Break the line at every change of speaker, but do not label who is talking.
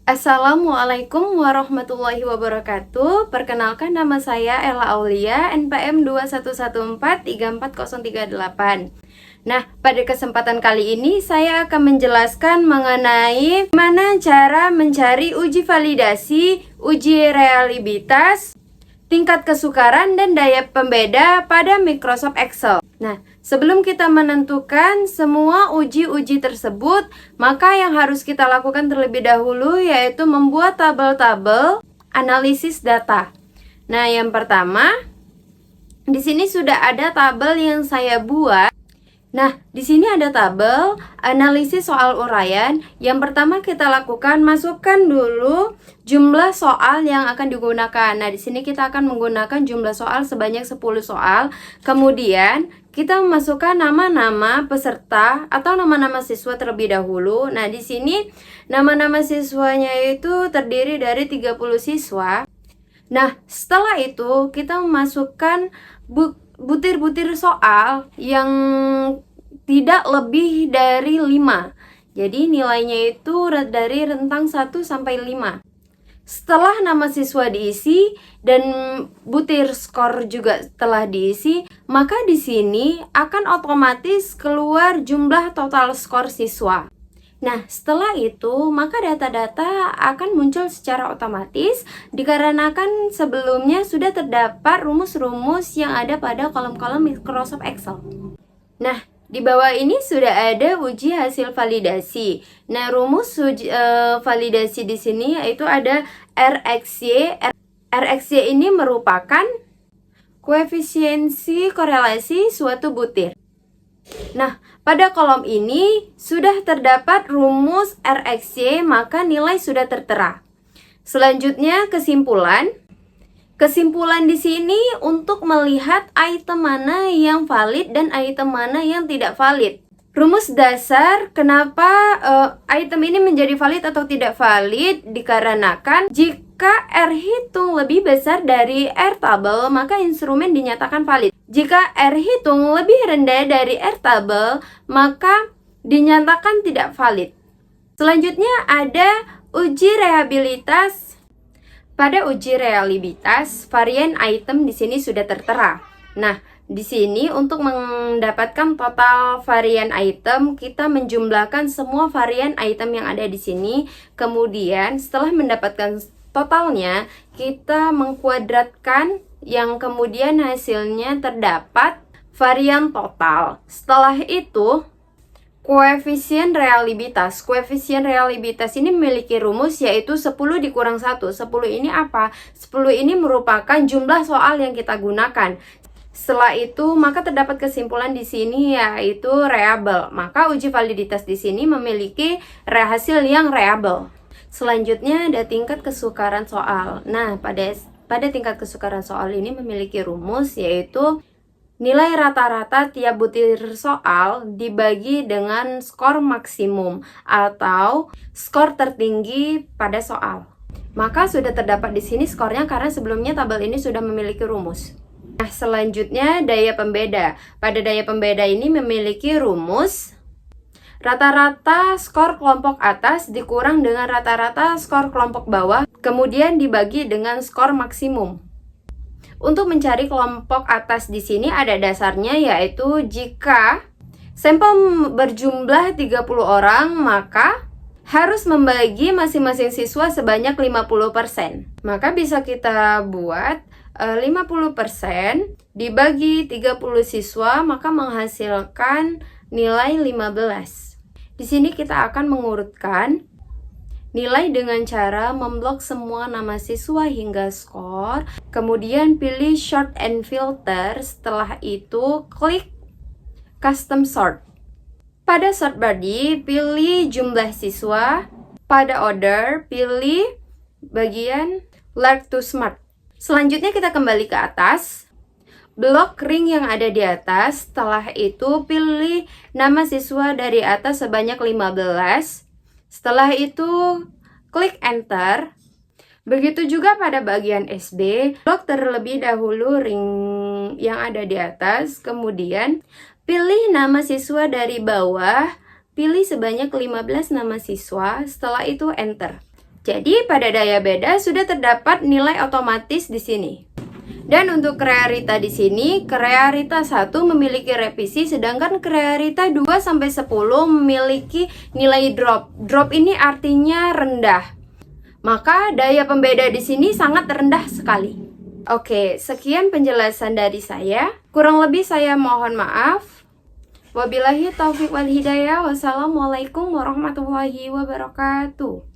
Assalamualaikum warahmatullahi wabarakatuh. Perkenalkan, nama saya Ella Aulia, NPM 2114343038. Nah, pada kesempatan kali ini saya akan menjelaskan mengenai bagaimana cara mencari uji validasi, uji reliabilitas, tingkat kesukaran, dan daya pembeda pada Microsoft Excel. Nah, sebelum kita menentukan semua uji-uji tersebut, maka yang harus kita lakukan terlebih dahulu yaitu membuat tabel-tabel analisis data. Nah, yang pertama, di sini sudah ada tabel yang saya buat. Nah, di sini ada tabel analisis soal uraian. Yang pertama kita lakukan, masukkan dulu jumlah soal yang akan digunakan. Nah, di sini kita akan menggunakan jumlah soal sebanyak 10 soal. Kemudian, kita memasukkan nama-nama peserta atau nama-nama siswa terlebih dahulu. Nah, di sini nama-nama siswanya itu terdiri dari 30 siswa. Nah, setelah itu kita memasukkan butir-butir soal yang tidak lebih dari 5. Jadi nilainya itu dari rentang 1 sampai 5. Setelah nama siswa diisi dan butir skor juga telah diisi, maka di sini akan otomatis keluar jumlah total skor siswa. Nah, setelah itu, maka data-data akan muncul secara otomatis dikarenakan sebelumnya sudah terdapat rumus-rumus yang ada pada kolom-kolom Microsoft Excel. Nah, di bawah ini sudah ada uji hasil validasi. Nah, rumus validasi di sini yaitu ada RxY. RxY ini merupakan koefisiensi korelasi suatu butir. Nah, pada kolom ini sudah terdapat rumus RxY, maka nilai sudah tertera. Selanjutnya kesimpulan. Kesimpulan di sini untuk melihat item mana yang valid dan item mana yang tidak valid. Rumus dasar kenapa item ini menjadi valid atau tidak valid dikarenakan jika R hitung lebih besar dari R tabel, maka instrumen dinyatakan valid. Jika R hitung lebih rendah dari R tabel, maka dinyatakan tidak valid. Selanjutnya ada uji reliabilitas. Pada uji reliabilitas, varian item di sini sudah tertera. Nah, di sini untuk mendapatkan total varian item, kita menjumlahkan semua varian item yang ada di sini. Kemudian setelah mendapatkan totalnya, kita mengkuadratkan yang kemudian hasilnya terdapat varian total. Setelah itu, koefisien reliabilitas. Koefisien reliabilitas ini memiliki rumus yaitu 10 dikurang 1. 10 ini apa? 10 ini merupakan jumlah soal yang kita gunakan. Setelah itu, maka terdapat kesimpulan di sini yaitu reliable. Maka uji validitas di sini memiliki hasil yang reliable. Selanjutnya ada tingkat kesukaran soal. Nah, pada tingkat kesukaran soal ini memiliki rumus yaitu nilai rata-rata tiap butir soal dibagi dengan skor maksimum atau skor tertinggi pada soal. Maka sudah terdapat di sini skornya karena sebelumnya tabel ini sudah memiliki rumus. Nah, selanjutnya daya pembeda. Pada daya pembeda ini memiliki rumus rata-rata skor kelompok atas dikurang dengan rata-rata skor kelompok bawah, kemudian dibagi dengan skor maksimum. Untuk mencari kelompok atas di sini ada dasarnya yaitu jika sampel berjumlah 30 orang, maka harus membagi masing-masing siswa sebanyak 50%. Maka bisa kita buat 50% dibagi 30 siswa, maka menghasilkan nilai 15. Di sini kita akan mengurutkan nilai dengan cara memblok semua nama siswa hingga skor, kemudian pilih sort and filter, setelah itu klik custom sort. Pada sort body, pilih jumlah siswa, pada order, pilih bagian large to smart. Selanjutnya kita kembali ke atas, blok ring yang ada di atas, setelah itu pilih nama siswa dari atas sebanyak 15. Setelah itu klik enter. Begitu juga pada bagian SB, blok terlebih dahulu ring yang ada di atas, kemudian pilih nama siswa dari bawah, pilih sebanyak 15 nama siswa, setelah itu enter. Jadi pada daya beda sudah terdapat nilai otomatis di sini. Dan untuk krearita di sini, krearita 1 memiliki revisi, sedangkan krearita 2 sampai 10 memiliki nilai drop. Drop ini artinya rendah. Maka daya pembeda di sini sangat rendah sekali. Oke, sekian penjelasan dari saya. Kurang lebih saya mohon maaf. Wabillahi taufiq wal hidayah. Wassalamualaikum warahmatullahi wabarakatuh.